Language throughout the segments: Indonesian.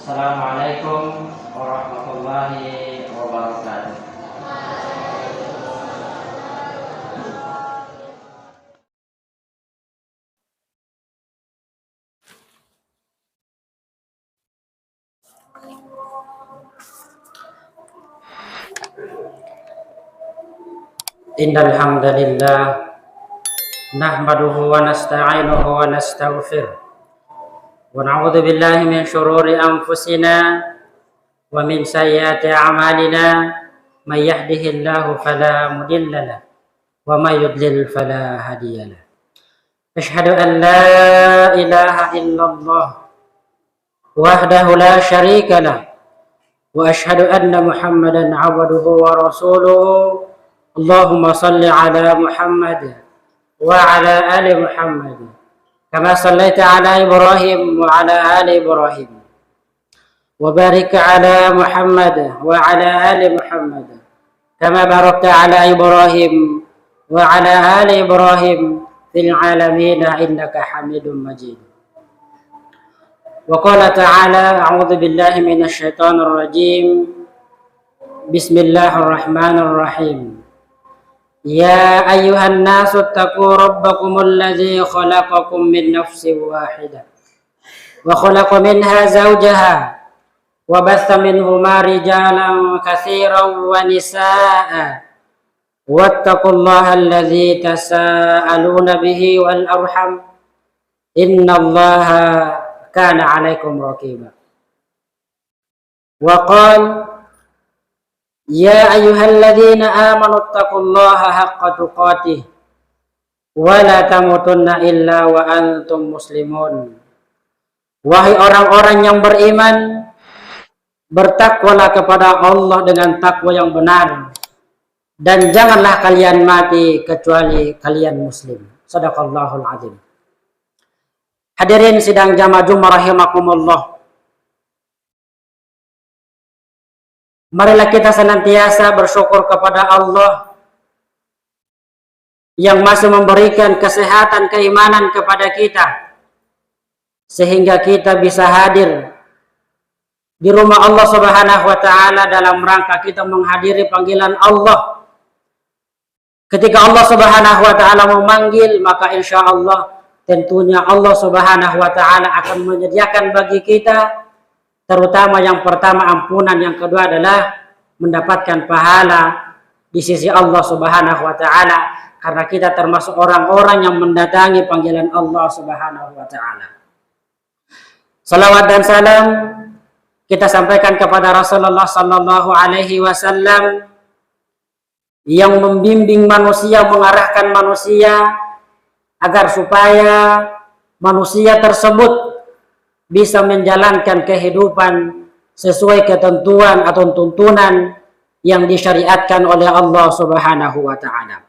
Assalamualaikum warahmatullahi wabarakatuh. Innal hamdalillah nahmaduhu wa nasta'inuhu wa nastaghfiruh wa na'udzu billahi min shururi anfusina wa min sayyiati a'malina may yahdihillahu fala mudilla lahu wa may yudlil fala hadiya lahu. Asyhadu an la ilaha illallah wahdahu la syarika lah wa asyhadu anna Muhammadan 'abduhu wa rasuluhu. Allahumma salli ala Muhammad wa ala ali Muhammad kama sallaita ala Ibrahim wa ala ali Ibrahim wa barik ala Muhammad wa ala ali Muhammad kama barakta ala Ibrahim wa ala ali Ibrahim fil alamin innaka Hamidum Majid. Wa qala ta'ala a'udzu billahi minasy syaithanir rajim. Bismillahirrahmanirrahim. Ya ayyuhan nasu taqu rabbakumul ladzi khalaqakum min nafsin wahidah wa khalaqa minha zawjaha wa batha minhuma rijalan katsiran wa nisaa'a wattaqullaha alladzi tasaaluna bihi wal arham innallaha kana 'alaikum raqiba. Wa qala ya ayyuhalladzina amanu taqullaha haqqa tuqatih wa la tamutunna illa wa antum muslimun. Wahai orang-orang yang beriman, bertakwalah kepada Allah dengan takwa yang benar dan janganlah kalian mati kecuali kalian muslim. Shadaqallahul azim. Hadirin sidang jamaah Jumat rahimakumullah. Marilah kita senantiasa bersyukur kepada Allah yang masih memberikan kesehatan keimanan kepada kita sehingga kita bisa hadir di rumah Allah Subhanahu wa taala dalam rangka kita menghadiri panggilan Allah. Ketika Allah Subhanahu wa taala memanggil, maka insya Allah tentunya Allah Subhanahu wa taala akan menyediakan bagi kita, terutama yang pertama ampunan, yang kedua adalah mendapatkan pahala di sisi Allah Subhanahu wa taala karena kita termasuk orang-orang yang mendatangi panggilan Allah Subhanahu wa taala. Salawat dan salam kita sampaikan kepada Rasulullah sallallahu alaihi wasallam yang membimbing manusia, mengarahkan manusia agar supaya manusia tersebut bisa menjalankan kehidupan sesuai ketentuan atau tuntunan yang disyariatkan oleh Allah Subhanahu wa taala.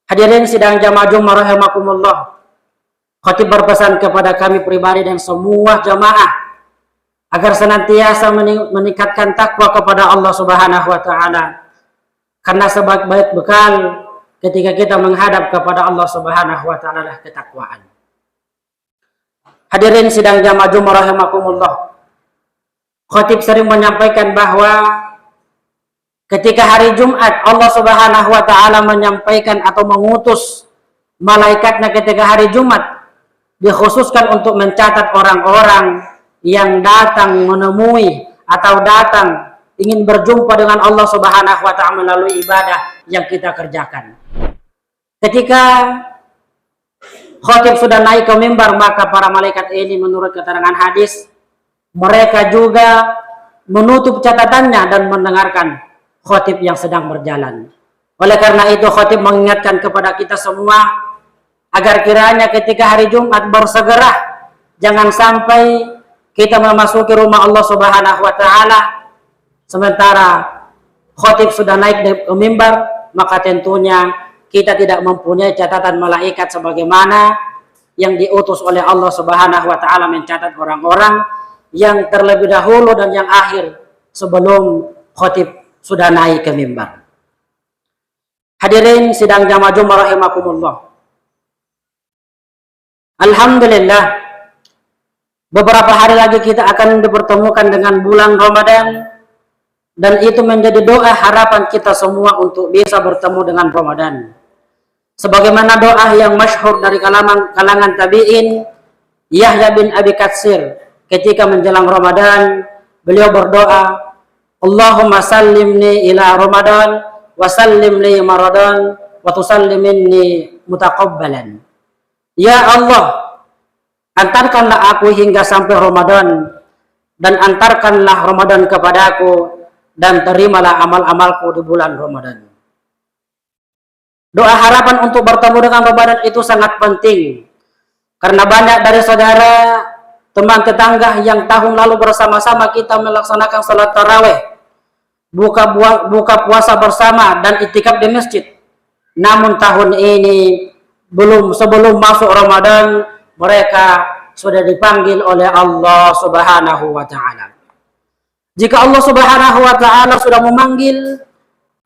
Hadirin sidang jamaah Jumat rahimakumullah. Khatib berpesan kepada kami pribadi dan semua jamaah agar senantiasa meningkatkan takwa kepada Allah Subhanahu wa taala. Karena sebaik-baik bekal ketika kita menghadap kepada Allah Subhanahu wa taala adalah ketakwaan. Hadirin sidang jamaah Jumat rahimakumullah. Khatib sering menyampaikan bahwa ketika hari Jumat Allah Subhanahu wa taala menyampaikan atau mengutus malaikatnya ketika hari Jumat dikhususkan untuk mencatat orang-orang yang datang menemui atau datang ingin berjumpa dengan Allah Subhanahu wa taala melalui ibadah yang kita kerjakan. Ketika khatib sudah naik ke mimbar, maka para malaikat ini menurut keterangan hadis mereka juga menutup catatannya dan mendengarkan khatib yang sedang berjalan. Oleh karena itu khatib mengingatkan kepada kita semua agar kiranya ketika hari Jumat bersegera, jangan sampai kita memasuki rumah Allah Subhanahu wa taala sementara khatib sudah naik ke mimbar, maka tentunya kita tidak mempunyai catatan malaikat sebagaimana yang diutus oleh Allah Subhanahu wa taala mencatat orang-orang yang terlebih dahulu dan yang akhir sebelum khatib sudah naik ke mimbar. Hadirin sidang jamaah Jumat rahimakumullah. Alhamdulillah Beberapa hari lagi kita akan dipertemukan dengan bulan Ramadan, dan itu menjadi doa harapan kita semua untuk bisa bertemu dengan Ramadan. Sebagaimana doa yang masyhur dari kalangan tabi'in, Yahya bin Abi Katsir, ketika menjelang Ramadan, beliau berdoa, Allahumma sallimni ila Ramadan, wa sallim li Maradan, wa tusalliminni mutaqabbalan. Ya Allah, antarkanlah aku hingga sampai Ramadan, dan antarkanlah Ramadan kepadaku, dan terimalah amal-amalku di bulan Ramadan. Doa harapan untuk bertemu dengan Ramadan itu sangat penting, karena banyak dari saudara, teman tetangga yang tahun lalu bersama-sama kita melaksanakan salat tarawih, buka puasa bersama, dan itikaf di masjid. Namun tahun ini sebelum masuk Ramadan, mereka sudah dipanggil oleh Allah Subhanahu wa Ta'ala. Jika Allah Subhanahu wa Ta'ala sudah memanggil,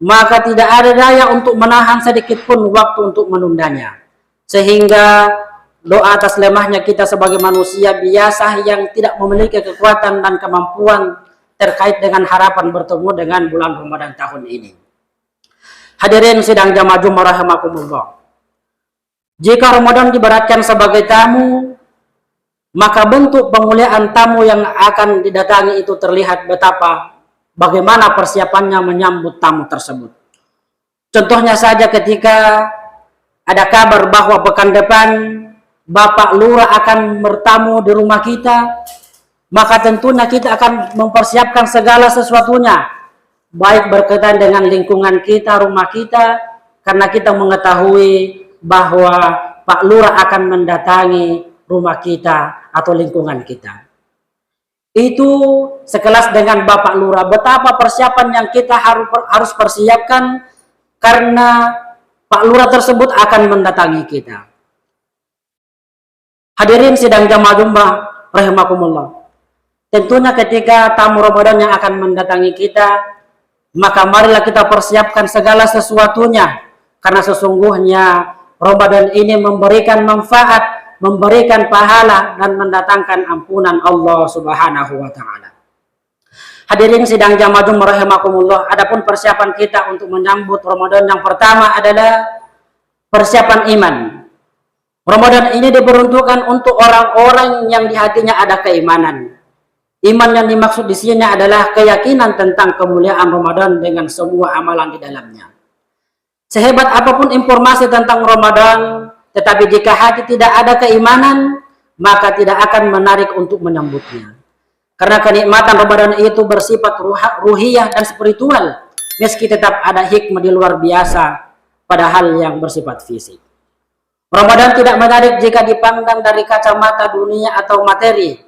maka tidak ada daya untuk menahan sedikit pun waktu untuk menundanya. Sehingga doa atas lemahnya kita sebagai manusia biasa yang tidak memiliki kekuatan dan kemampuan terkait dengan harapan bertemu dengan bulan Ramadan tahun ini. Hadirin sidang jamaah Jumat rahimakumullah. Jika Ramadan diberatkan sebagai tamu, maka bentuk pemuliaan tamu yang akan didatangi itu terlihat bagaimana persiapannya menyambut tamu tersebut. Contohnya saja ketika ada kabar bahwa pekan depan Bapak Lurah akan bertamu di rumah kita, maka tentunya kita akan mempersiapkan segala sesuatunya, baik berkaitan dengan lingkungan kita, rumah kita, karena kita mengetahui bahwa Pak Lurah akan mendatangi rumah kita atau lingkungan kita. Itu sekelas dengan Bapak Lurah, betapa persiapan yang kita harus persiapkan karena Pak Lurah tersebut akan mendatangi kita. Hadirin sidang jamaah Jumat rahimakumullah. Tentunya ketika tamu Ramadan yang akan mendatangi kita, maka marilah kita persiapkan segala sesuatunya, karena sesungguhnya Ramadan ini memberikan manfaat, memberikan pahala, dan mendatangkan ampunan Allah Subhanahu wa Ta'ala. Hadirin sidang jamaah Jumat rahimakumullah, adapun persiapan kita untuk menyambut Ramadan yang pertama adalah persiapan iman. Ramadan ini diperuntukkan untuk orang-orang yang di hatinya ada keimanan. Iman yang dimaksud di sini adalah keyakinan tentang kemuliaan Ramadan dengan semua amalan di dalamnya. Sehebat apapun informasi tentang Ramadan, tetapi jika hati tidak ada keimanan, maka tidak akan menarik untuk menyambutnya. Karena kenikmatan Ramadan itu bersifat ruhiyah dan spiritual, meski tetap ada hikmah di luar biasa pada hal yang bersifat fisik. Ramadan tidak menarik jika dipandang dari kacamata dunia atau materi,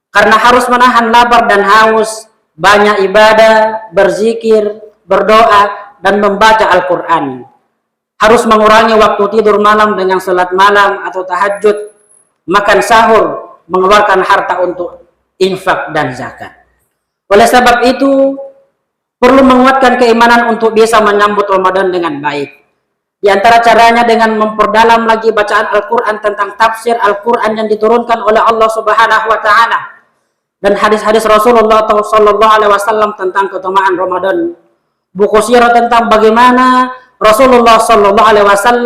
karena harus menahan lapar dan haus, banyak ibadah, berzikir, berdoa, dan membaca Al-Quran. Harus mengurangi waktu tidur malam dengan salat malam atau tahajud, makan sahur, mengeluarkan harta untuk infak dan zakat. Oleh sebab itu, perlu menguatkan keimanan untuk bisa menyambut Ramadan dengan baik. Di antara caranya dengan memperdalam lagi bacaan Al-Quran tentang tafsir Al-Quran yang diturunkan oleh Allah Subhanahu wa Ta'ala, dan hadis-hadis Rasulullah SAW tentang keutamaan Ramadan, buku sirah tentang bagaimana Rasulullah SAW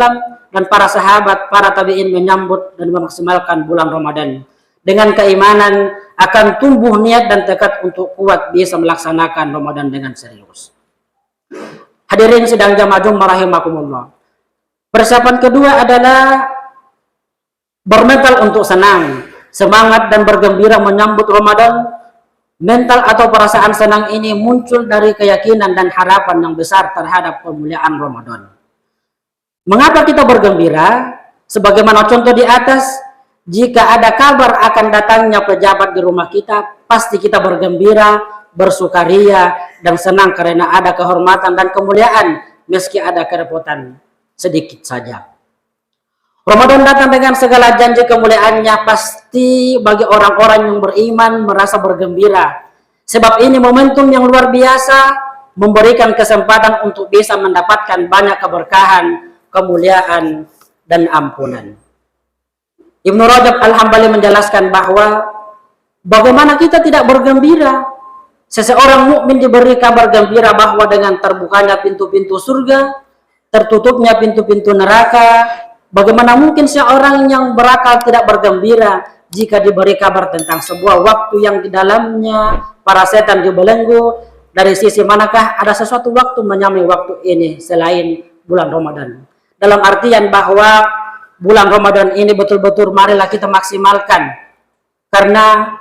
dan para sahabat, para tabi'in menyambut dan memaksimalkan bulan Ramadan. Dengan keimanan akan tumbuh niat dan tekad untuk kuat bisa melaksanakan Ramadan dengan serius. Hadirin sidang jamaah Jumat rahimakumullah. Persiapan kedua adalah bermental untuk senang, semangat dan bergembira menyambut Ramadan. Mental atau perasaan senang ini muncul dari keyakinan dan harapan yang besar terhadap kemuliaan Ramadan. Mengapa kita bergembira? Sebagaimana contoh di atas, jika ada kabar akan datangnya pejabat di rumah kita, pasti kita bergembira, bersukaria, dan senang karena ada kehormatan dan kemuliaan, meski ada kerepotan sedikit saja. Ramadan datang dengan segala janji kemuliaannya, pasti bagi orang-orang yang beriman merasa bergembira. Sebab ini momentum yang luar biasa, memberikan kesempatan untuk bisa mendapatkan banyak keberkahan, kemuliaan, dan ampunan. Ibnu Rajab Al-Hambali menjelaskan bahwa Bagaimana kita tidak bergembira? Seseorang mukmin diberi kabar gembira bahwa dengan terbukanya pintu-pintu surga, tertutupnya pintu-pintu neraka. Bagaimana mungkin seorang yang berakal tidak bergembira jika diberi kabar tentang sebuah waktu yang di dalamnya para setan dibelenggu? Dari sisi manakah ada sesuatu waktu menyamai waktu ini selain bulan Ramadan? Dalam artian bahwa bulan Ramadan ini betul-betul marilah kita maksimalkan, karena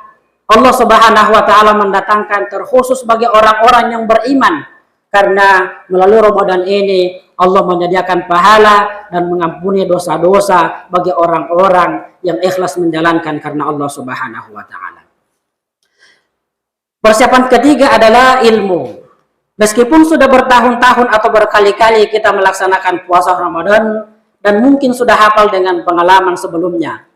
Allah Subhanahu wa taala mendatangkan terkhusus bagi orang-orang yang beriman, karena melalui Ramadan ini Allah menyediakan pahala dan mengampuni dosa-dosa bagi orang-orang yang ikhlas menjalankan karena Allah Subhanahu wa taala. Persiapan ketiga adalah ilmu. Meskipun sudah bertahun-tahun atau berkali-kali kita melaksanakan puasa Ramadan dan mungkin sudah hafal dengan pengalaman sebelumnya,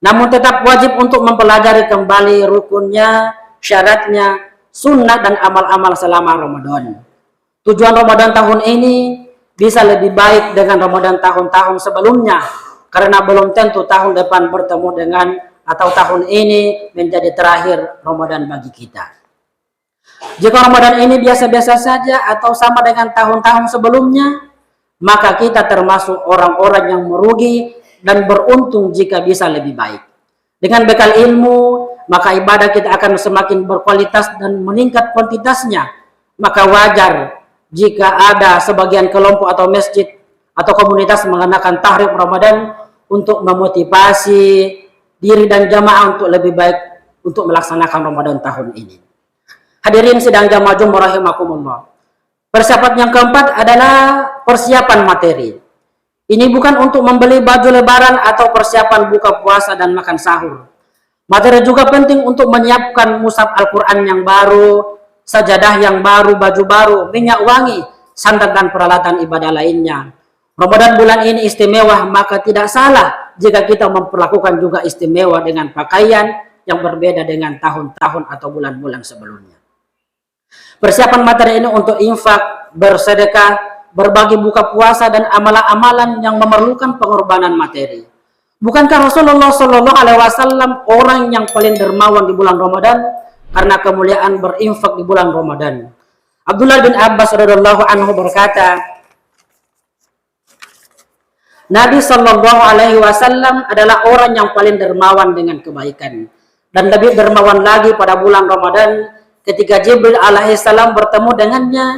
namun tetap wajib untuk mempelajari kembali rukunnya, syaratnya, sunnah dan amal-amal selama Ramadan. Tujuan Ramadan tahun ini bisa lebih baik dengan Ramadan tahun-tahun sebelumnya, karena belum tentu tahun depan bertemu dengan atau tahun ini menjadi terakhir Ramadan bagi kita. Jika Ramadan ini biasa-biasa saja atau sama dengan tahun-tahun sebelumnya, maka kita termasuk orang-orang yang merugi dan beruntung jika bisa lebih baik. Dengan bekal ilmu, maka ibadah kita akan semakin berkualitas dan meningkat kuantitasnya. Maka wajar jika ada sebagian kelompok atau masjid atau komunitas mengenakan tahrib Ramadan untuk memotivasi diri dan jamaah untuk lebih baik untuk melaksanakan Ramadan tahun ini. Hadirin sidang jamaah Jumat rahimakumullah. Persiapan yang keempat adalah persiapan materi. Ini bukan untuk membeli baju lebaran atau persiapan buka puasa dan makan sahur. Materi juga penting untuk menyiapkan mushaf Al-Quran yang baru, sajadah yang baru, baju baru, minyak wangi, santan dan peralatan ibadah lainnya. Ramadan bulan ini istimewa, maka tidak salah jika kita memperlakukan juga istimewa dengan pakaian yang berbeda dengan tahun-tahun atau bulan-bulan sebelumnya. Persiapan materi ini untuk infak, bersedekah, berbagi buka puasa dan amalan-amalan yang memerlukan pengorbanan materi. Bukankah Rasulullah Shallallahu Alaihi Wasallam orang yang paling dermawan di bulan Ramadan karena kemuliaan berinfak di bulan Ramadan? Abdullah bin Abbas radhiyallahu anhu berkata, Nabi Shallallahu Alaihi Wasallam adalah orang yang paling dermawan dengan kebaikan, dan lebih dermawan lagi pada bulan Ramadan ketika Jibril alaihissalam bertemu dengannya.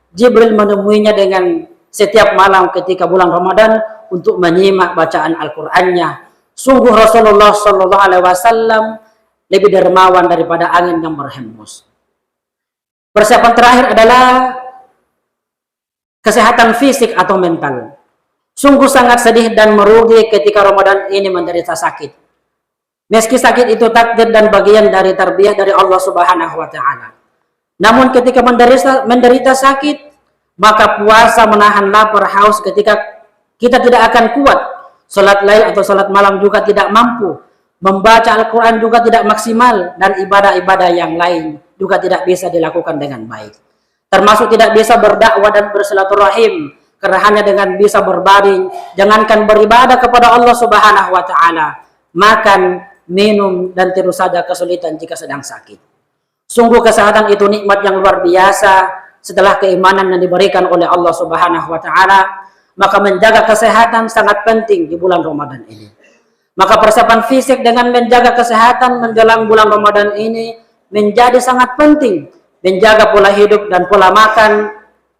Jibril menemuinya dengan setiap malam ketika bulan Ramadan untuk menyimak bacaan Al-Qur'annya. Sungguh Rasulullah Shallallahu Alaihi Wasallam lebih dermawan daripada angin yang berhembus. Persiapan terakhir adalah kesehatan fisik atau mental. Sungguh sangat sedih dan merugi ketika Ramadan ini menderita sakit. Meski sakit itu takdir dan bagian dari tarbiyah dari Allah Subhanahu wa taala. Namun ketika menderita sakit, maka puasa menahan lapar haus ketika kita tidak akan kuat. Salat lail atau salat malam juga tidak mampu. Membaca Al-Quran juga tidak maksimal. Dan ibadah-ibadah yang lain juga tidak bisa dilakukan dengan baik. Termasuk tidak bisa berdakwah dan bersilaturahim. Karena hanya dengan bisa berbaring, jangankan beribadah kepada Allah Subhanahu wa taala, makan, minum, dan terus saja kesulitan jika sedang sakit. Sungguh kesehatan itu nikmat yang luar biasa setelah keimanan yang diberikan oleh Allah Subhanahu wa taala, maka menjaga kesehatan sangat penting di bulan Ramadan ini. Maka persiapan fisik dengan menjaga kesehatan menjelang bulan Ramadan ini menjadi sangat penting. Menjaga pola hidup dan pola makan,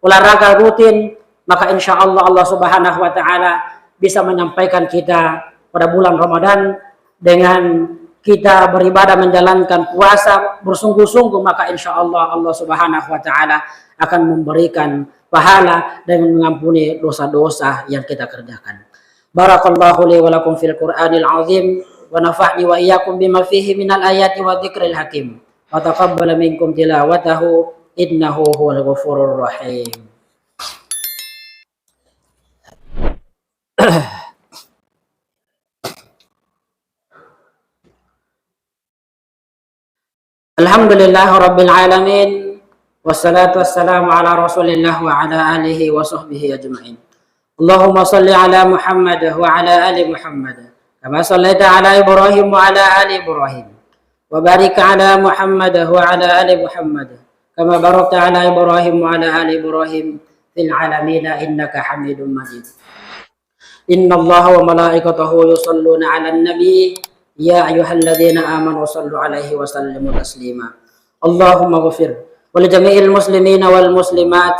olahraga rutin, maka insya Allah Allah Subhanahu wa taala bisa menyampaikan kita pada bulan Ramadan dengan kita beribadah menjalankan puasa bersungguh-sungguh, maka insya Allah Allah Subhanahu wa taala akan memberikan pahala dan mengampuni dosa-dosa yang kita kerjakan. Barakallahu li wa lakum fil Qur'anil azim wa nafa'ni wa iyyakum bima fihi minal ayati wa dzikril hakim. Wa taqabbala minkum tilawatahu innahu huwal ghafurur rahim. Alhamdulillah Rabbil Alamin, wassalatu wassalamu ala Rasulillah wa ala alihi wa sahbihi ajma'in. Allahumma salli ala Muhammad wa ala ali Muhammad kama sallaita ala Ibrahim wa ala ali Ibrahim wa barik ala Muhammad wa ala ali Muhammad kama barakta ala Ibrahim wa ala ali Ibrahim fil alamin innaka Hamidum Majid. Inna Allah wa malaikatahu yusalluna 'alan nabi ya ayyuhalladzina amanu sallu 'alaihi wa sallimu taslima. Allahumma ighfir wa li jami'il muslimina wal muslimat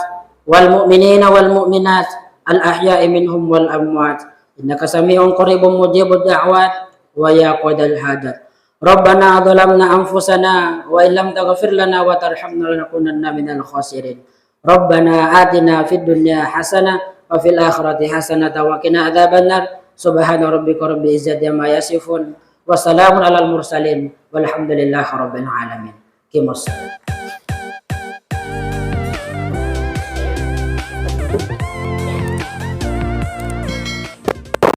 wal mu'minina wal mu'minat al ahya'i minhum wal amwat innaka sami'un qaribun mujibud da'wat wa ya qadal hajat. Rabbana dhalamna anfusana wa illam taghfir lana wa tarhamna lanakunanna minal khasirin. Rabbana atina fid dunya hasanah wa fil akhirati hasanah wa qina adzabannar. Subhana rabbika rabbil izzati amma yasifun wa salamun alal mursalin walhamdulillahi rabbil alamin. Kimus.